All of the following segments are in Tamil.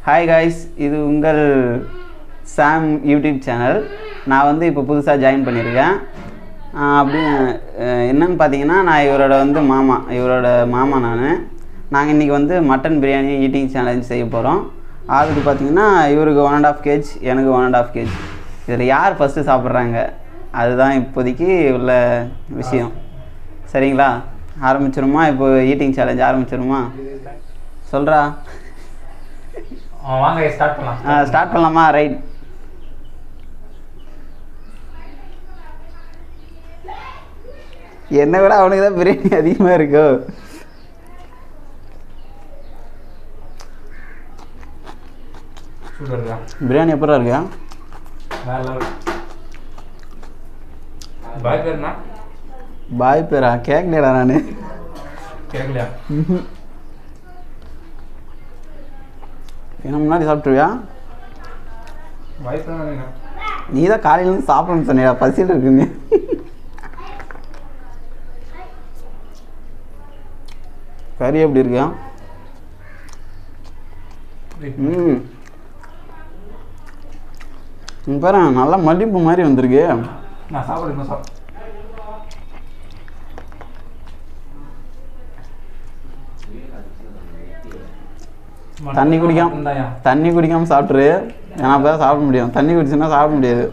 ஹாய் காய்ஸ், இது உங்கள் சாம் யூடியூப் சேனல். நான் வந்து இப்போ புதுசாக ஜாயின் பண்ணியிருக்கேன். அப்படி என்னன்னு பார்த்தீங்கன்னா, நான் இவரோட மாமா நாங்கள் இன்றைக்கி வந்து மட்டன் பிரியாணி ஈட்டிங் சேலஞ்ச் செய்ய போகிறோம். அதுக்கு பார்த்தீங்கன்னா இவருக்கு 1.5 kg, எனக்கு 1.5 kg. இதில் யார் ஃபஸ்ட்டு சாப்பிட்றாங்க அதுதான் இப்போதைக்கு உள்ள விஷயம். சரிங்களா, ஆரம்பிச்சிருமா? இப்போ ஈட்டிங் சேலஞ்ச் ஆரம்பிச்சிருமா? சொல்கிறா. வாங்க ஸ்டார்ட் பண்ணலாமா? ரைட். என்னை விட அவனுக்கு தான் பிரியாணி அதிகமாக இருக்கோ? பிரியாணி எப்படா இருக்கா? பாய் பேரா? கேட்கலையா? நான் கேட்கலையா? என்ன முன்னாடி சாப்பிட்டுருவியா? நீ தான் காலையிலேருந்து சாப்பிடணும்னு சொன்னியா? பசியில் இருக்குங்க. கறி எப்படி இருக்கா? பாரு, நல்லா மல்லிப்பூ மாதிரி வந்திருக்கு. நான் சாப்பிடுறேன். தண்ணி குடிக்காம சாப்பிட்ரு. ஏன்னா அப்போ தான் சாப்பிட முடியும். தண்ணி குடிச்சுன்னா சாப்பிட முடியாது.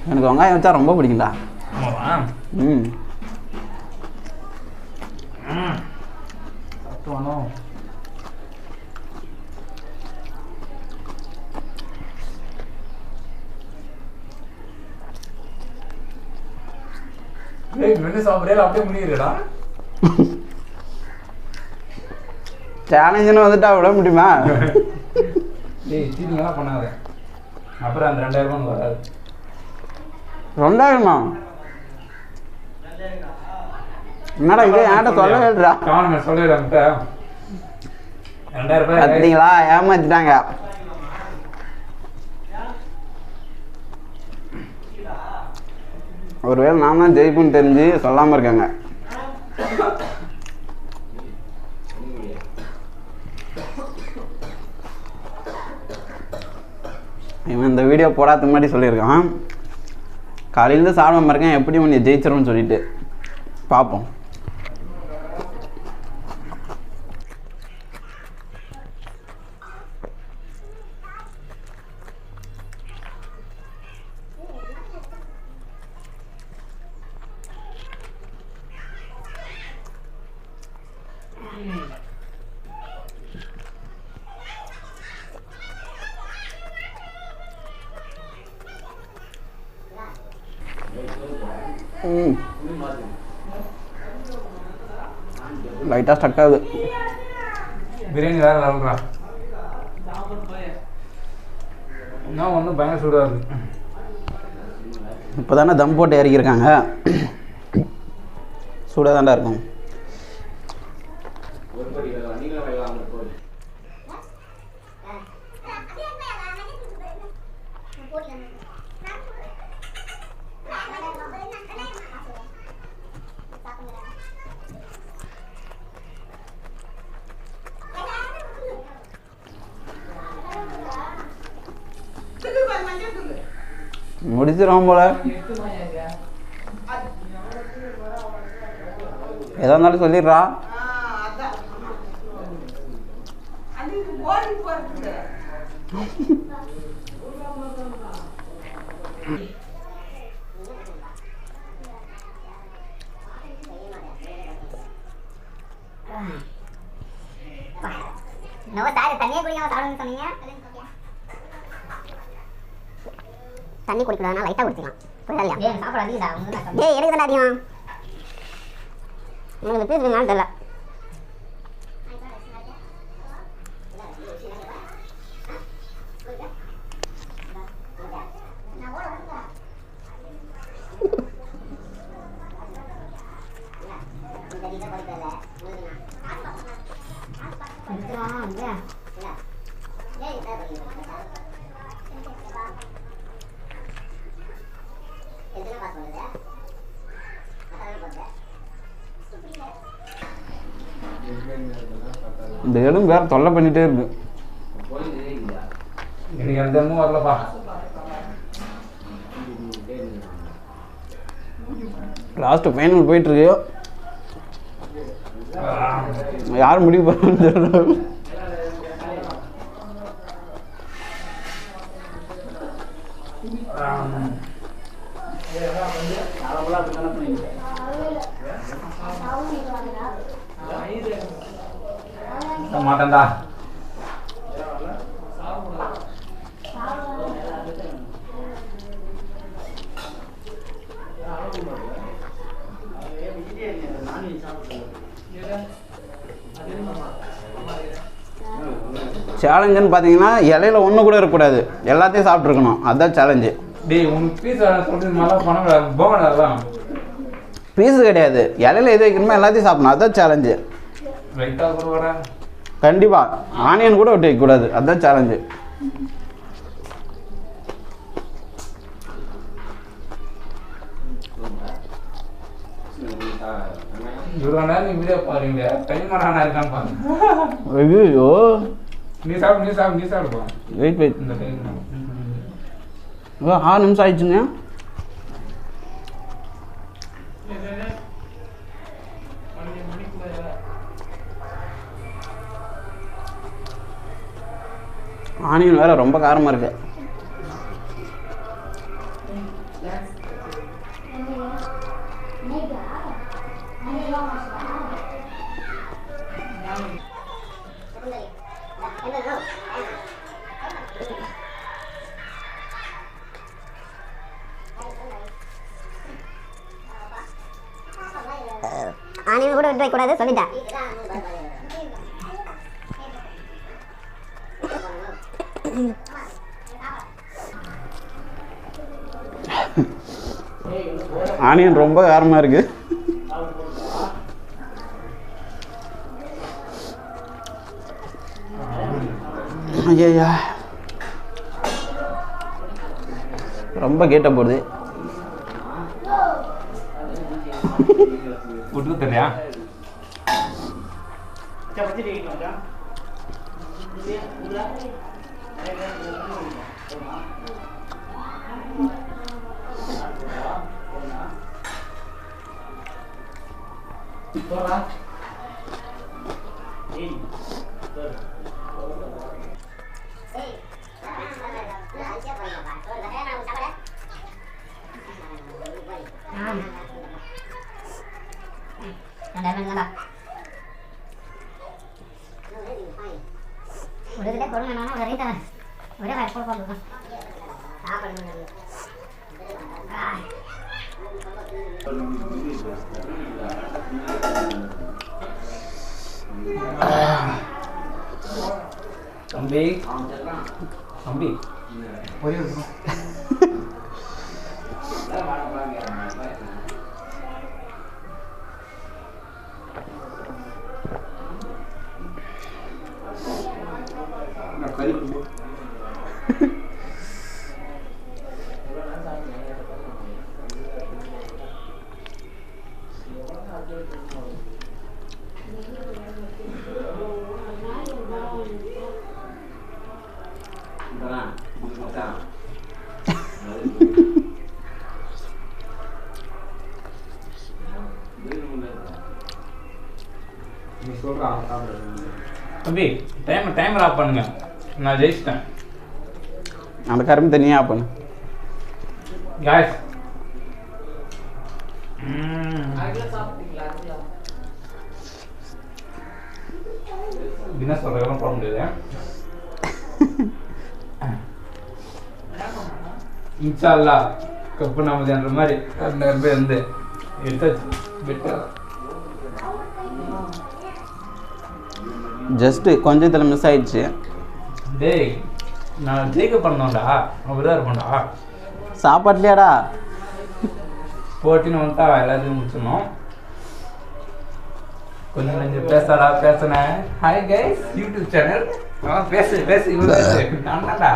எனக்கு வெங்காயம் வச்சா ரொம்ப பிடிக்கும்டா. சேலஞ்சுன்னு வந்துட்டா விட முடியுமா? பண்ணாத. அப்புறம் அந்த 2000 வராது. 2000? என்னடா இது? என்கிட்ட சொல்லவேடா. சொல்லிடுறேன். 2000 ரூபாய் பார்த்தீங்களா? ஏமாத்திட்டாங்க. ஒருவேளை நான் தான் ஜெயிப்புன்னு தெரிஞ்சு சொல்லாமல் இருக்காங்க. இவன் இந்த வீடியோ போடாத முன்னாடி சொல்லியிருக்கான், காலையிலேருந்து சாப்பிடாம இருக்கேன், எப்படி உன்னை ஜெயிச்சிரும்னு சொல்லிட்டு. பார்ப்போம். லைட்டாக ஸ்டக் ஆகுது. பிரியாணி வேற லெவல்ரா. இன்னும் ஒன்றும் பயங்கர சூடாக இருக்குது. இப்போ தானே தம் போட்டு இறக்கியிருக்காங்க. சூடாக தாண்டா இருக்கும். முடிச்சிடும் போல. எதா இருந்தாலும் சொல்லிடுறா. தண்ணி குடிக்கலாம், லைட்டாக குடிச்சிக்கலாம். புரியலையா? எனக்கு தானே அதிகம். உங்களுக்கு பேசுறதுனால தெரியல. இந்த எலும்பு வேறு தொல்லை பண்ணிகிட்டே இருக்கு. எனக்கு எந்த எதுவும் வரலப்பா. லாஸ்ட்டு ஃபைனல் போயிட்டுருக்கு. யார் முடிவு பண்ணணும்னு தெரியல. மாட்டேன்டா. சேலஞ்சுன்னு பார்த்தீங்கன்னா இலையில ஒன்று கூட இருக்கக்கூடாது, எல்லாத்தையும் சாப்பிட்ருக்கணும். அதுதான் சேலஞ்சு. டேய் உனக்கு பீஸ் சொல்றது நல்லா பண்ண போகலாம். பீஸு கிடையாது, இலையில எது வைக்கணுமோ எல்லாத்தையும் சாப்பிடணும். அதுதான் சேலஞ்சு. ரைட்டாக கூட வர கண்டிப்பாக ஆனியன் கூட விட்டு வைக்கக்கூடாது. அதுதான் சேலஞ்சு. இவ்வளோ நேரம் நீ வீடியோ பாருங்க, டைம் ஆனால் இருக்கான்னு பாருங்க. ஐயோ நீ சாப்பிடுப்பா. வெயிட் இந்த டைம் 6 நிமிஷம் ஆயிடுச்சுங்க. ஆனியன் வேற ரொம்ப காரமாக இருக்கு. ஆனியன் கூட விட்டு வைக்கக்கூடாது சொல்லிட்டேன். ஆனியன் ரொம்ப காரமாக இருக்கு. ஐயா ரொம்ப கேட்ட போகுது. விட்டு தெரியா தம்பி தம்பி ஒரே தம்பி டைமர் ஆஃப் பண்ணுங்க. நான் ஜெயிச்சிட்டேன். அந்த கரும்பு தனியாக ஆஃப் பண்ணு. காய்ஸ் என்ன சொல்கிறதெல்லாம் போட முடியாது. இன்ஷால்லா கப்பு நமதுன்ற மாதிரி 2000 பேர் வந்து எடுத்தாச்சு. பெட்டர் ஜஸ்ட்டு கொஞ்சத்தில் மிஸ் ஆயிடுச்சு. டேய் நான் ஜெயிக்க பண்ணோம்டா, அப்படிதான் இருப்போம்டா. சாப்பாட்லையாடா போட்டின்னு வந்துட்டா எல்லாத்தையும் முடிச்சிடணும். கொஞ்சம் பேசாடா பேசுனேன். Hi guys YouTube channel. பேசு நான்டா.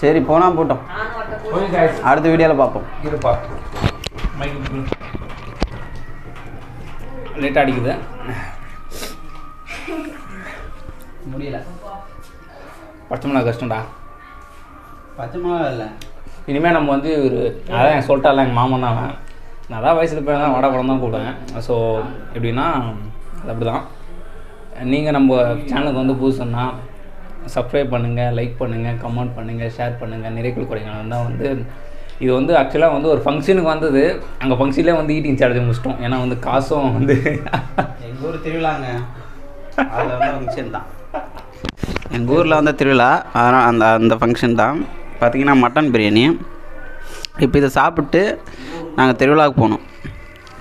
சரி போனால் போட்டோம். ஓகே गाइस அடுத்த வீடியோவில் பார்ப்போம். இருப்பா மைக் லேட்டாக அடிக்குது முடியல. பச்சை மிளகா கஷ்டம்டா. பச்சை மிளகா இல்லை, இனிமேல் நம்ம வந்து ஒரு அதான் என் சொல்லிட்டால எங்கள் மாமன் தான் அவன். நான் தான் வயசில் போய் தான் வடை படம் தான் கூப்பிடுவேன். ஸோ எப்படின்னா அது அப்படி தான். நீங்கள் நம்ம சேனலுக்கு வந்து புதுசுன்னா சப்ஸ்கிரைப் பண்ணுங்கள், லைக் பண்ணுங்கள், கமெண்ட் பண்ணுங்கள், ஷேர் பண்ணுங்கள், நிறைக்குள் குறைங்க தான் வந்து இது வந்து ஆக்சுவலாக வந்து ஒரு ஃபங்க்ஷனுக்கு வந்தது. அங்கே ஃபங்க்ஷன்லேயே வந்து ஈட்டிங் சார்ஜ் முடிச்சிட்டோம். ஏன்னா வந்து காசும் வந்து எங்கள் ஊர் திருவிழாங்க, அதில் வந்து ஃபங்க்ஷன் தான். எங்கள் ஊரில் வந்து திருவிழா, அதனால் அந்த ஃபங்க்ஷன் தான். பார்த்திங்கன்னா மட்டன் பிரியாணி. இப்போ இதை சாப்பிட்டு நாங்கள் திருவிழாவுக்கு போகணும்.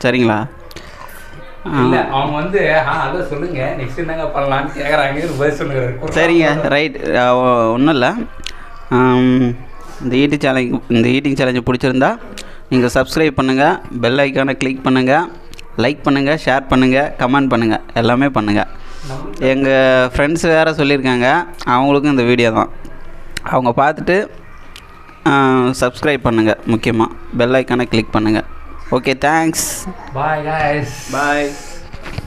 சரிங்களா? இல்லை அவங்க வந்து அதான் சொல்லுங்கள் நெக்ஸ்ட் என்னங்க பண்ணலான்னு கேட்குறாங்க. பதில் சொல்லுங்கள். சரிங்க, ரைட். ஒன்றும் இல்லை, இந்த ஈட்டிங் சேலஞ்சு பிடிச்சிருந்தா நீங்கள் சப்ஸ்கிரைப் பண்ணுங்கள், பெல் ஐக்கானை கிளிக் பண்ணுங்கள், லைக் பண்ணுங்கள், ஷேர் பண்ணுங்கள், கமெண்ட் பண்ணுங்கள், எல்லாமே பண்ணுங்கள். எங்கள் ஃப்ரெண்ட்ஸ் வேறு சொல்லியிருக்காங்க, அவங்களுக்கும் இந்த வீடியோ தான். அவங்க பார்த்துட்டு சப்ஸ்கிரைப் பண்ணுங்கள், முக்கியமாக பெல் ஐக்கானை கிளிக் பண்ணுங்கள். Okay, thanks. Bye guys. பாய்.